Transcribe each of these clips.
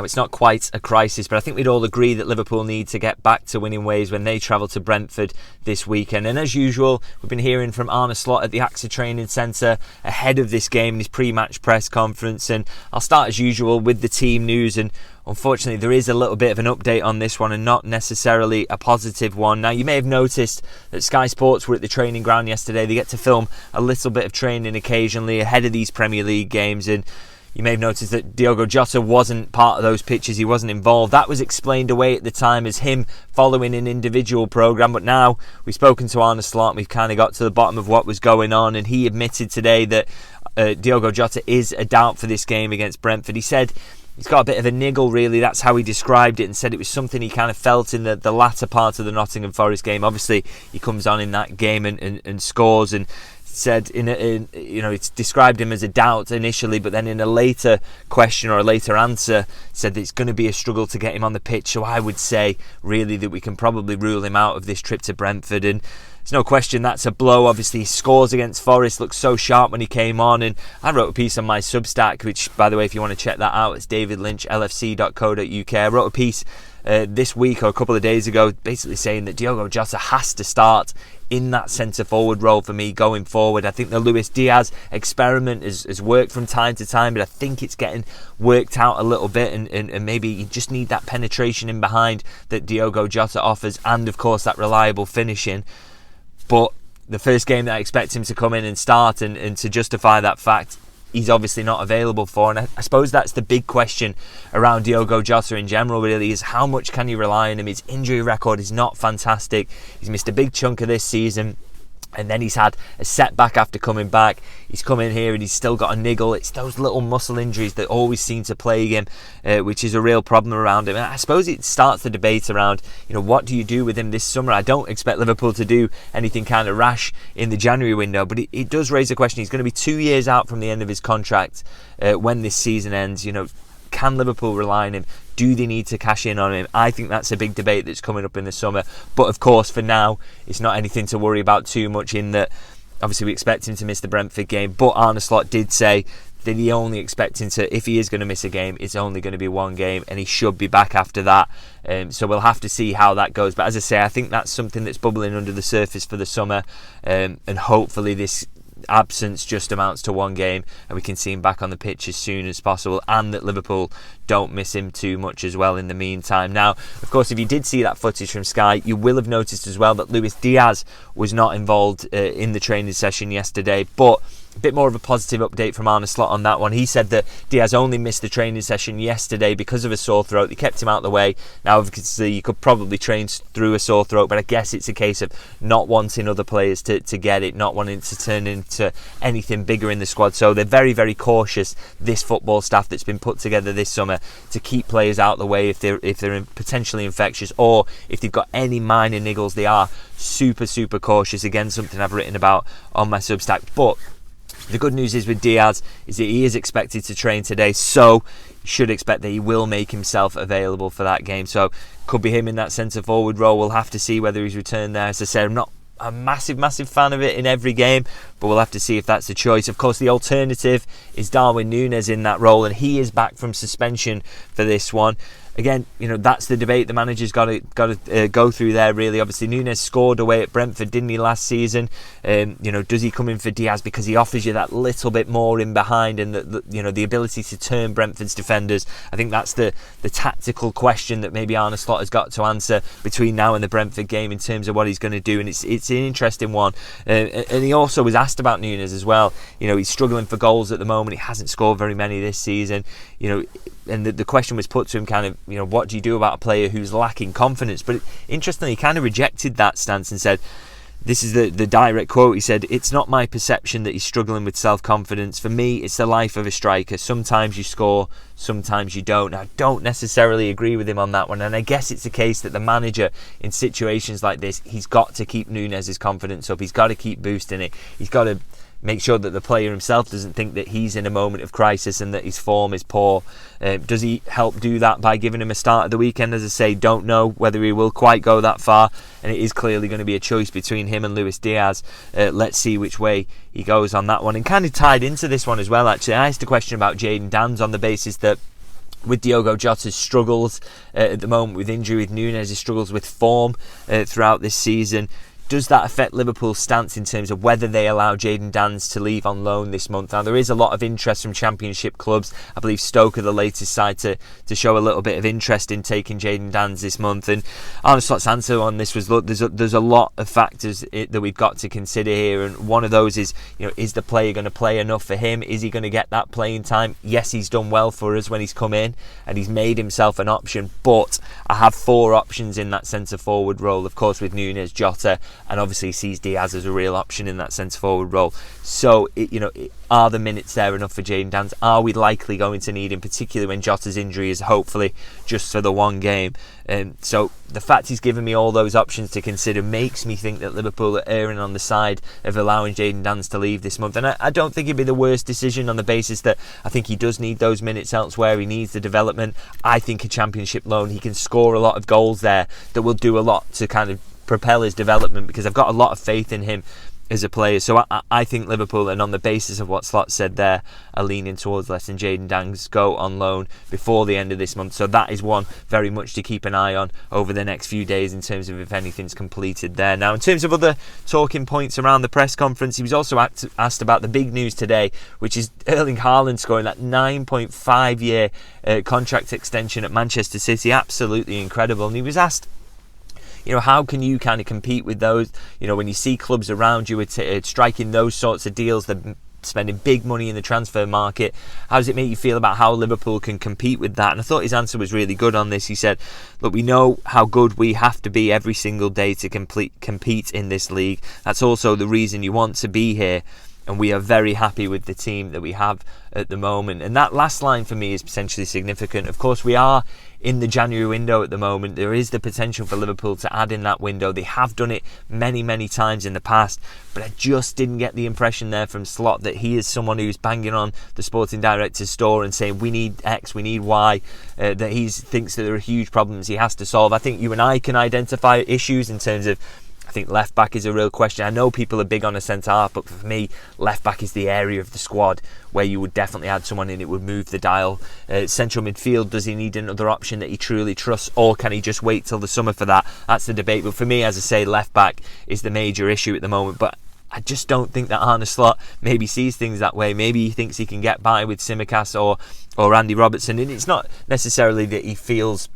Now, it's not quite a crisis, but I think we'd all agree that Liverpool need to get back to winning ways when they travel to Brentford this weekend. And as usual, we've been hearing from Arne Slot at the AXA Training Centre ahead of this game in his pre-match press conference. And I'll start as usual with the team news. And unfortunately, there is a little bit of an update on this one and not necessarily a positive one. Now, you may have noticed that Sky Sports were at the training ground yesterday. They get to film a little bit of training occasionally ahead of these Premier League games. And you may have noticed that Diogo Jota wasn't part of those pitches. He wasn't involved. That was explained away at the time as him following an individual programme. But now we've spoken to Arne Slot and we've kind of got to the bottom of what was going on. And he admitted today that Diogo Jota is a doubt for this game against Brentford. He said he's got a bit of a niggle, really. That's how he described it, and said it was something he kind of felt in the latter part of the Nottingham Forest game. Obviously, he comes on in that game and scores, and said it's described him as a doubt initially, but then in a later question or a later answer said that it's going to be a struggle to get him on the pitch. So I would say really that we can probably rule him out of this trip to Brentford, and there's no question that's a blow. Obviously, he scores against Forest, looked so sharp when he came on, and I wrote a piece on my Substack, which, by the way, if you want to check that out, it's davidlynch.lfc.co.uk. I wrote a piece this week or a couple of days ago basically saying that Diogo Jota has to start in that centre forward role for me going forward. I think the Luis Diaz experiment has worked from time to time, but I think it's getting worked out a little bit, and maybe you just need that penetration in behind that Diogo Jota offers, and of course that reliable finishing. But the first game that I expect him to come in and start, and to justify that fact, he's obviously not available for. And I suppose that's the big question around Diogo Jota in general, really, is how much can you rely on him? His injury record is not fantastic. He's missed a big chunk of this season, and then he's had a setback after coming back. He's come in here and he's still got a niggle. It's those little muscle injuries that always seem to plague him, which is a real problem around him. And I suppose it starts the debate around, what do you do with him this summer? I don't expect Liverpool to do anything kind of rash in the January window, but it does raise a question. He's going to be 2 years out from the end of his contract when this season ends. Can Liverpool rely on him? Do they need to cash in on him? I think that's a big debate that's coming up in the summer. But of course, for now, it's not anything to worry about too much, in that obviously we expect him to miss the Brentford game. But Arne Slot did say that he only expects him to, if he is going to miss a game, it's only going to be one game, and he should be back after that. So we'll have to see how that goes. But as I say, I think that's something that's bubbling under the surface for the summer, and hopefully this absence just amounts to one game and we can see him back on the pitch as soon as possible, and that Liverpool don't miss him too much as well in the meantime. Now, of course, if you did see that footage from Sky, you will have noticed as well that Luis Diaz was not involved in the training session yesterday, but a bit more of a positive update from Arne Slot on that one. He said that Diaz only missed the training session yesterday because of a sore throat. They kept him out of the way. Now, obviously, you could probably train through a sore throat, but I guess it's a case of not wanting other players to get it, not wanting to turn into anything bigger in the squad. So they're very, very cautious, this football staff that's been put together this summer, to keep players out of the way if they're potentially infectious, or if they've got any minor niggles. They are super, super cautious. Again, something I've written about on my Substack. But the good news is with Diaz is that he is expected to train today, so you should expect that he will make himself available for that game. So could be him in that centre forward role. We'll have to see whether he's returned there. As I said, I'm not a massive fan of it in every game, but we'll have to see if that's the choice. Of course, the alternative is Darwin Núñez in that role, and he is back from suspension for this one. Again, that's the debate the manager's got to go through there, really. Obviously, Núñez scored away at Brentford, didn't he, last season? Does he come in for Diaz because he offers you that little bit more in behind and the ability to turn Brentford's defenders? I think that's the tactical question that maybe Arne Slot has got to answer between now and the Brentford game in terms of what he's going to do, and it's an interesting one. And he also was asked about Núñez as well. He's struggling for goals at the moment. He hasn't scored very many this season. And the question was put to him kind of, what do you do about a player who's lacking confidence? But interestingly, he kind of rejected that stance and said, this is the direct quote, he said, "It's not my perception that he's struggling with self-confidence. For me, it's the life of a striker. Sometimes you score, sometimes you don't." Now, I don't necessarily agree with him on that one, and I guess it's a case that the manager, in situations like this, he's got to keep Núñez's confidence up. He's got to keep boosting it. He's got to make sure that the player himself doesn't think that he's in a moment of crisis and that his form is poor. Does he help do that by giving him a start at the weekend? As I say, don't know whether he will quite go that far, and it is clearly going to be a choice between him and Luis Diaz. Let's see which way he goes on that one. And kind of tied into this one as well, actually, I asked a question about Jayden Danns on the basis that with Diogo Jota's struggles at the moment with injury, with Núñez's struggles with form throughout this season, does that affect Liverpool's stance in terms of whether they allow Jayden Danns to leave on loan this month? Now, there is a lot of interest from Championship clubs. I believe Stoke are the latest side to show a little bit of interest in taking Jayden Danns this month. And Arne Slot's answer on this was, look, there's a lot of factors that we've got to consider here. And one of those is, is the player going to play enough for him? Is he going to get that playing time? Yes, he's done well for us when he's come in and he's made himself an option. But I have 4 options in that centre-forward role, of course, with Núñez, Jota, and obviously sees Diaz as a real option in that centre-forward role. So, are the minutes there enough for Jayden Danns? Are we likely going to need him, particularly when Jota's injury is hopefully just for the one game? So the fact he's given me all those options to consider makes me think that Liverpool are erring on the side of allowing Jayden Danns to leave this month. And I don't think it'd be the worst decision on the basis that I think he does need those minutes elsewhere. He needs the development. I think a Championship loan, he can score a lot of goals there that will do a lot to kind of propel his development, because I've got a lot of faith in him as a player. So I think Liverpool, and on the basis of what Slot said there, are leaning towards letting Jayden Danns go on loan before the end of this month. So that is one very much to keep an eye on over the next few days in terms of if anything's completed there. Now, in terms of other talking points around the press conference, he was also asked about the big news today, which is Erling Haaland scoring that 9.5-year contract extension at Manchester City. Absolutely incredible. And he was asked, how can you kind of compete with those, when you see clubs around you striking those sorts of deals, they're spending big money in the transfer market. How does it make you feel about how Liverpool can compete with that? And I thought his answer was really good on this. He said, look, we know how good we have to be every single day to compete in this league. That's also the reason you want to be here. And we are very happy with the team that we have at the moment. And that last line for me is potentially significant. Of course, we are in the January window at the moment. There is the potential for Liverpool to add in that window. They have done it many, many times in the past. But I just didn't get the impression there from Slot that he is someone who's banging on the sporting director's door and saying, we need X, we need Y, that he thinks that there are huge problems he has to solve. I think you and I can identify issues in terms of, I think left back is a real question. I know people are big on a centre half, but for me, left back is the area of the squad where you would definitely add someone in. It would move the dial. Central midfield, does he need another option that he truly trusts, or can he just wait till the summer for that? That's the debate. But for me, as I say, left back is the major issue at the moment. But I just don't think that Arne Slot maybe sees things that way. Maybe he thinks he can get by with Tsimikas or Andy Robertson, and it's not necessarily that he feels,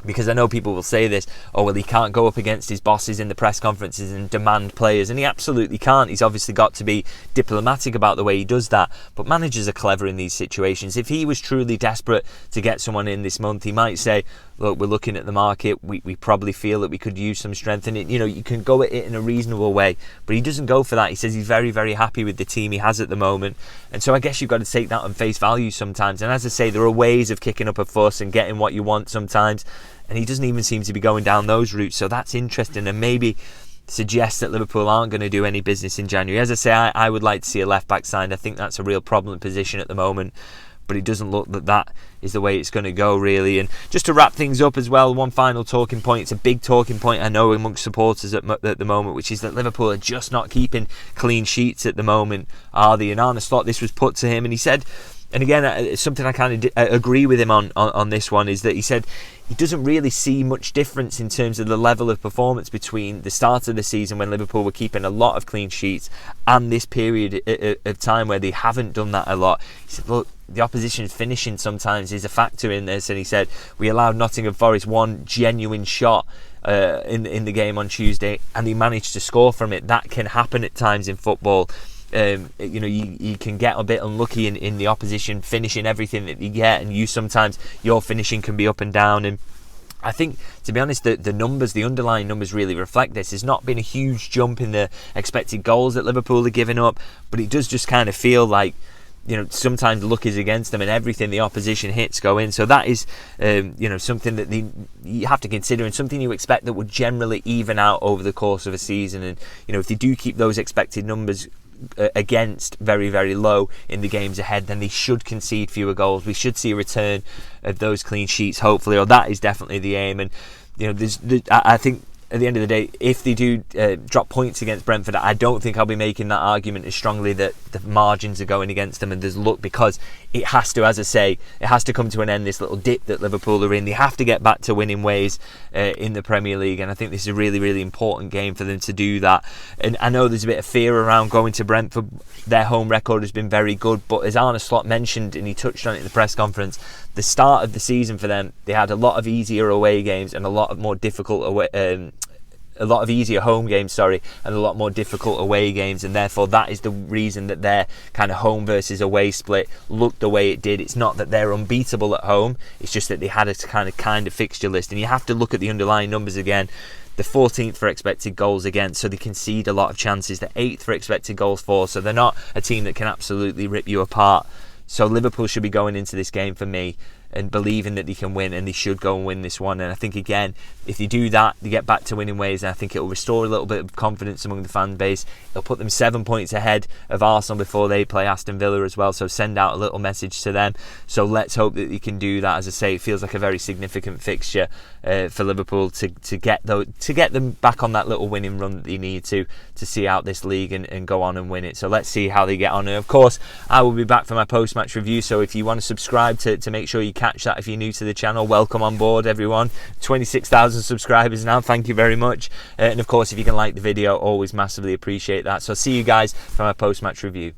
because I know people will say this, he can't go up against his bosses in the press conferences and demand players, and he absolutely can't. He's obviously got to be diplomatic about the way he does that, but managers are clever in these situations. If he was truly desperate to get someone in this month, he might say, look, we're looking at the market, we probably feel that we could use some strength in it. You can go at it in a reasonable way, but he doesn't go for that. He says he's very, very happy with the team he has at the moment, and so I guess you've got to take that on face value sometimes. And as I say, there are ways of kicking up a fuss and getting what you want sometimes, and he doesn't even seem to be going down those routes. So that's interesting, and maybe suggests that Liverpool aren't going to do any business in January. As I say, I would like to see a left back signed. I think that's a real problem position at the moment, but it doesn't look that is the way it's going to go, really. And just to wrap things up as well, one final talking point. It's a big talking point, I know, amongst supporters at the moment, which is that Liverpool are just not keeping clean sheets at the moment, are they? And Arne Slot, this was put to him, and he said, and again, something I kind of agree with him on this one, is that he said he doesn't really see much difference in terms of the level of performance between the start of the season, when Liverpool were keeping a lot of clean sheets, and this period of time where they haven't done that a lot. He said, look, the opposition's finishing sometimes is a factor in this, and he said we allowed Nottingham Forest one genuine shot in the game on Tuesday, and they managed to score from it. That can happen at times in football. You can get a bit unlucky in the opposition finishing everything that you get, and sometimes your finishing can be up and down. And I think, to be honest, the underlying numbers really reflect this. There's not been a huge jump in the expected goals that Liverpool are giving up, but it does just kind of feel like, sometimes luck is against them and everything the opposition hits go in. So that is, something that you have to consider, and something you expect that would generally even out over the course of a season. And, if they do keep those expected numbers against very, very low in the games ahead, then they should concede fewer goals. We should see a return of those clean sheets, hopefully, or that is definitely the aim. And I think at the end of the day, if they do drop points against Brentford, I don't think I'll be making that argument as strongly that the margins are going against them and there's luck, because it has to, as I say, it has to come to an end, this little dip that Liverpool are in. They have to get back to winning ways in the Premier League, and I think this is a really, really important game for them to do that. And I know there's a bit of fear around going to Brentford. Their home record has been very good, but as Arne Slot mentioned, and he touched on it in the press conference, the start of the season for them, they had a lot of easier away games and a lot of more difficult a lot of easier home games, and a lot more difficult away games, and therefore that is the reason that their kind of home versus away split looked the way it did. It's not that they're unbeatable at home, it's just that they had a kind of fixture list, and you have to look at the underlying numbers again. The 14th for expected goals against, so they concede a lot of chances. The 8th for expected goals for, so they're not a team that can absolutely rip you apart. So Liverpool should be going into this game for me and believing that they can win, and they should go and win this one. And I think, again, if they do that, they get back to winning ways, and I think it will restore a little bit of confidence among the fan base. It'll put them 7 points ahead of Arsenal before they play Aston Villa as well, so send out a little message to them. So let's hope that they can do that. As I say, it feels like a very significant fixture for Liverpool to get them back on that little winning run that they need to see out this league and go on and win it. So let's see how they get on. And of course, I will be back for my post-match review, so if you want to subscribe to make sure you catch that. If you're new to the channel, welcome on board, everyone. 26,000 subscribers now, thank you very much. And of course, if you can like the video, always massively appreciate that. So I'll see you guys for my post-match review.